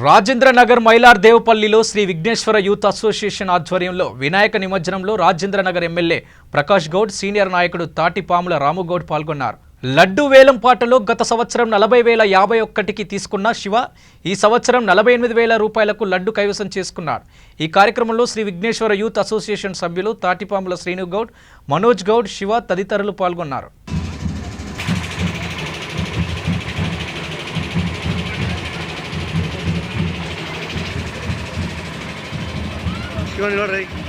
Rajendranagar మైలార్దేవపల్లిలో Shri Vighneshwara youth association ఆధ్వర్యంలో Vinayaka నిమజ్జనంలో Rajendranagar MLA Prakash Goud, senior నాయకుడు తాటిపాముల రాముగౌడ్ పాల్గొన్నారు. లడ్డు వేలం పాటలో గత సంవత్సరం 40,051కి తీసుకున్న శివ ఈ సంవత్సరం 48,000 రూపాయలకు లడ్డు కైవసం చేసుకున్నాడు. ఈ కార్యక్రమంలో శ్రీ విఘ్నేశ్వర యూత్ అసోసియేషన్ సభ్యులు తాటిపాముల శ్రీనుగౌడ్, మనోజ్ గౌడ్, శివ తదితరులు పాల్గొన్నారు. Let's go.